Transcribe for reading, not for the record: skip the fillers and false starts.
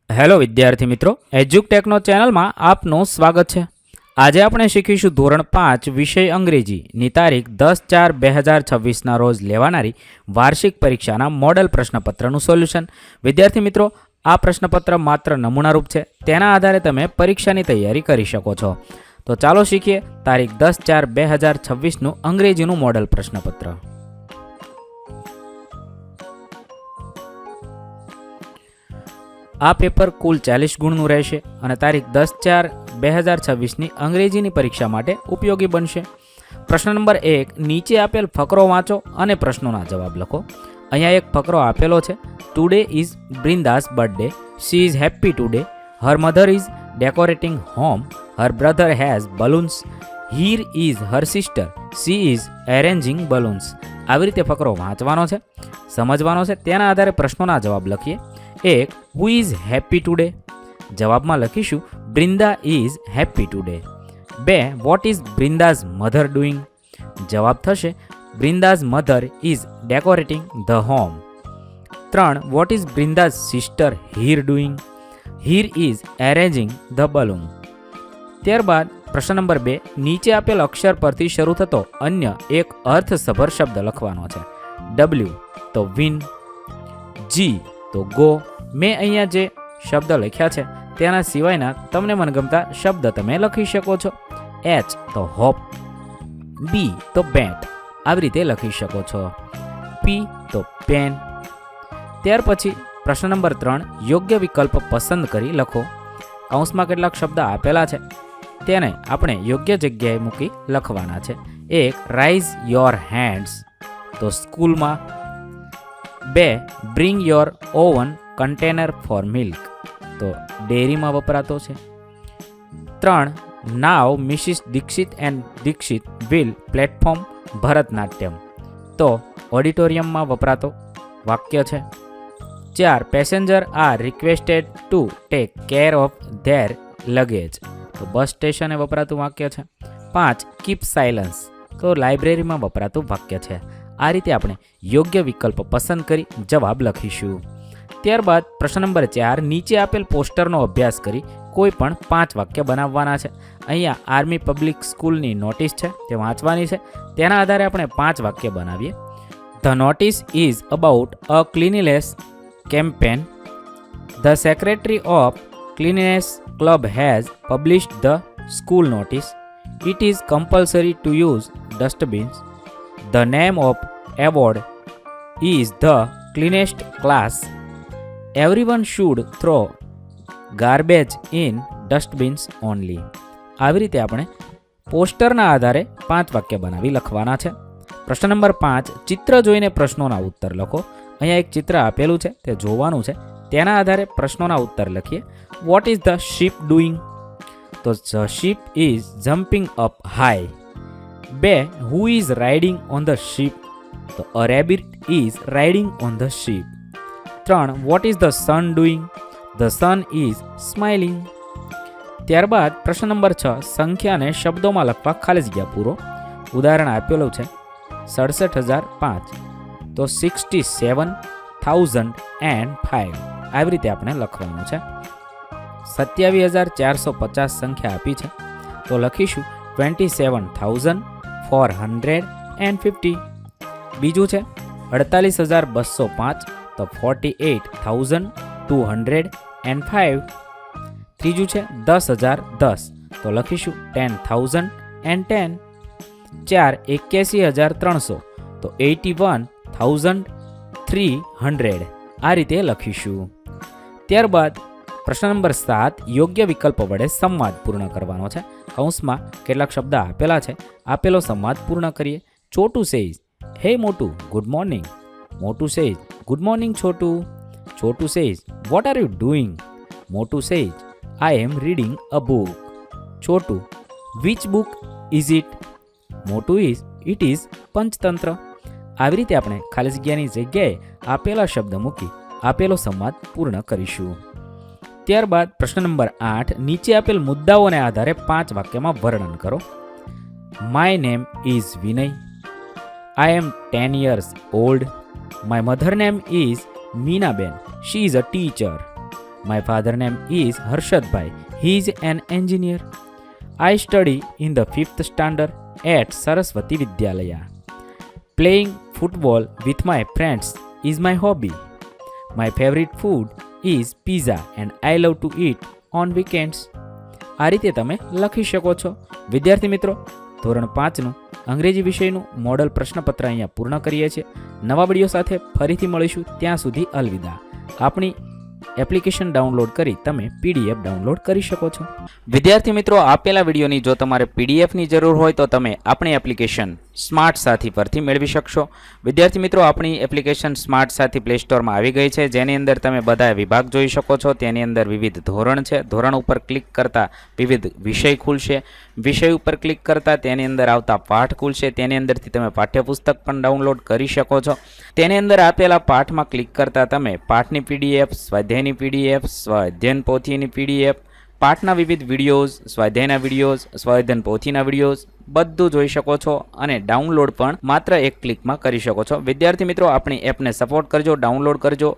Hello વિદ્યાર્થી મિત્રો, એજ્યુકટેકનો ચેનલમાં આપનું સ્વાગત છે. આજે આપણે શીખીશું ધોરણ 5 વિષય અંગ્રેજીની તારીખ 10/4/2026ના રોજ લેવાનારી વાર્ષિક પરીક્ષાના મોડલ પ્રશ્નપત્રનું સોલ્યુશન. વિદ્યાર્થી મિત્રો, આ પ્રશ્નપત્ર માત્ર નમૂનારૂપ છે. તેના આધારે તમે પરીક્ષાની તૈયારી કરી શકો છો. તો ચાલો શીખીએ તારીખ 10/4/2026નું અંગ્રેજીનું મોડલ પ્રશ્નપત્ર. આ પેપર કુલ 40 ગુણનું રહેશે અને તારીખ 10/4/2026ની અંગ્રેજીની પરીક્ષા માટે ઉપયોગી બનશે. પ્રશ્ન નંબર 1, નીચે આપેલ ફકરો વાંચો અને પ્રશ્નોના જવાબ લખો. અહીંયા એક ફકરો આપેલો છે. Today is Brinda's birthday. She is happy today. Her mother is decorating home. Her brother has balloons. Heer is her sister. She is arranging balloons. આવી રીતે ફકરો વાંચવાનો છે, સમજવાનો છે. તેના આધારે પ્રશ્નોના જવાબ લખીએ. 1. Who is happy today? જવાબમાં લખીશું Brinda is happy today. 2. What is Brinda's mother doing? જવાબ થશે Brinda's mother is decorating the home. 3. What is Brinda's sister Heer doing? Heer is arranging the balloon. ત્યારબાદ પ્રશ્ન નંબર 2, નીચે આપેલ અક્ષર પરથી શરૂ થતો અન્ય એક અર્થસભર શબ્દ લખવાનો છે. W તો વિન, G તો ગો. મેં અહીંયા જે શબ્દ લખ્યા છે તેના સિવાયના તમને મનગમતા શબ્દ તમે લખી શકો છો. H તો હોપ, B તો બેટ, આવી રીતે લખી શકો છો. P તો પેન. ત્યાર પછી પ્રશ્ન નંબર 3, યોગ્ય વિકલ્પ પસંદ કરી લખો. કૌંસમાં કેટલાક શબ્દ આપેલા છે તેને આપણે યોગ્ય જગ્યાએ મૂકી લખવાના છે. 1. રાઇઝ યોર હેન્ડ્સ તો સ્કૂલમાં. 2. Bring your own container for milk તો ડેરીમાં વપરાતો છે. 3. Now Mrs Dikshit and Dikshit will platform Bharatanatyam તો ઓડિટોરિયમમાં વપરાતો વાક્ય છે. 4. Passenger are requested to take care of their luggage તો બસ સ્ટેશને વપરાતું વાક્ય છે. 5. કીપ સાયલન્સ તો લાઇબ્રેરીમાં વપરાતું વાક્ય છે. આ રીતે આપણે યોગ્ય વિકલ્પ પસંદ કરી જવાબ લખીશું. ત્યારબાદ પ્રશ્ન નંબર 4, નીચે આપેલ પોસ્ટરનો અભ્યાસ કરી કોઈ પણ 5 વાક્ય બનાવવાના છે. અહીંયા આર્મી પબ્લિક સ્કૂલની નોટિસ છે તે વાંચવાની છે. તેના આધારે આપણે 5 વાક્ય બનાવીએ. The notice is about a cleanliness campaign. The secretary of cleanliness club has published the school notice. It is compulsory to use ડસ્ટબિન્સ. The name of award is the cleanest class. Everyone should throw garbage in dustbins only. આવી રીતે આપણે પોસ્ટરના આધારે 5 વાક્ય બનાવી લખવાના છે. પ્રશ્ન number 5, ચિત્ર જોઈને પ્રશ્નોના ઉત્તર લખો. અહીંયા એક ચિત્ર આપેલું છે તે જોવાનું છે. તેના આધારે પ્રશ્નોના ઉત્તર લખીએ. What is the sheep doing? તો the sheep is jumping up high. 2. Who is riding on the sheep? તો a rabbit is riding on the sheep. 3. What is the sun doing? The sun is smiling. ત્યારબાદ પ્રશ્ન number 6, સંખ્યાને શબ્દોમાં લખવા ખાલી જગ્યા પૂરો. ઉદાહરણ આપેલું છે 67,005 તો 67,005 આવી રીતે આપણે લખવાનું છે. 27,450 સંખ્યા આપી છે તો લખીશું 27,450. બીજું છે 48,205 તો 48,205. ત્રીજું છે 10,010 તો લખીશું 10,010. 4. 81,300 તો 81,300 આ રીતે લખીશું. ત્યારબાદ પ્રશ્ન નંબર 7, યોગ્ય વિકલ્પ વડે સંવાદ પૂર્ણ કરવાનો છે. કૌંસમાં કેટલાક શબ્દ આપેલા છે. આપેલો સંવાદ પૂર્ણ કરીએ. Chhotu says hey Motu good morning. Motu says good morning Chhotu. Chhotu says what are you doing? Motu says I am reading a book. Chhotu which book is it? Motu it is Panchatantra. આવી રીતે આપણે ખાલી જગ્યાની જગ્યાએ આપેલા શબ્દ મૂકી આપેલો સંવાદ પૂર્ણ કરીશું. ત્યારબાદ પ્રશ્ન નંબર 8, નીચે આપેલ મુદ્દાઓને આધારે 5 વાક્યમાં વર્ણન કરો. My name is Vinay. I am 10 years old. My mother name is Minaben. She is a teacher. My father name is Harshadbhai. He is an engineer. I study in the 5th standard at Saraswati Vidyalaya. Playing football with my friends is my hobby. My favorite food is pizza and I love to eat on weekends. આ રીતે તમે લખી શકો છો. વિદ્યાર્થી મિત્રો, ધોરણ 5નું અંગ્રેજી વિષયનું મોડલ પ્રશ્નપત્ર અહીંયા પૂર્ણ કરીએ છીએ. નવા વિડીયો સાથે ફરીથી મળીશું. ત્યાં સુધી અલવિદા. આપણી એપ્લિકેશન ડાઉનલોડ કરી તમે પીડીએફ ડાઉનલોડ કરી શકો છો. વિદ્યાર્થી મિત્રો, આપેલા વિડીયોની જો તમારે પીડીએફની જરૂર હોય તો તમે આપણી એપ્લિકેશન સ્માર્ટ સાથી પરથી મેળવી શકશો. વિદ્યાર્થી મિત્રો, આપણી એપ્લિકેશન સ્માર્ટ સાથી પ્લે સ્ટોરમાં આવી ગઈ છે, જેની અંદર તમે બધા વિભાગ જોઈ શકો છો. તેની અંદર વિવિધ ધોરણ છે. ધોરણ ઉપર ક્લિક કરતાં વિવિધ વિષય ખુલશે. વિષય ઉપર ક્લિક કરતાં તેની અંદર આવતા પાઠ ખુલશે. તેની અંદરથી તમે પાઠ્યપુસ્તક પણ ડાઉનલોડ કરી શકો છો. તેની અંદર આપેલા પાઠમાં ક્લિક કરતાં તમે પાઠની પીડીએફ, સ્વાધ્યાયની પીડીએફ, સ્વાધ્યાયન પોથીની પીડીએફ, પાઠના વિવિધ વિડીયોઝ, સ્વાધ્યાયના વિડીયોઝ, સ્વાધ્યાયન પોથીના વિડીયોઝ બધું જોઈ શકો છો અને ડાઉનલોડ પણ માત્ર એક ક્લિકમાં કરી શકો છો. વિદ્યાર્થી મિત્રો, આપણી એપને સપોર્ટ કરજો, ડાઉનલોડ કરજો.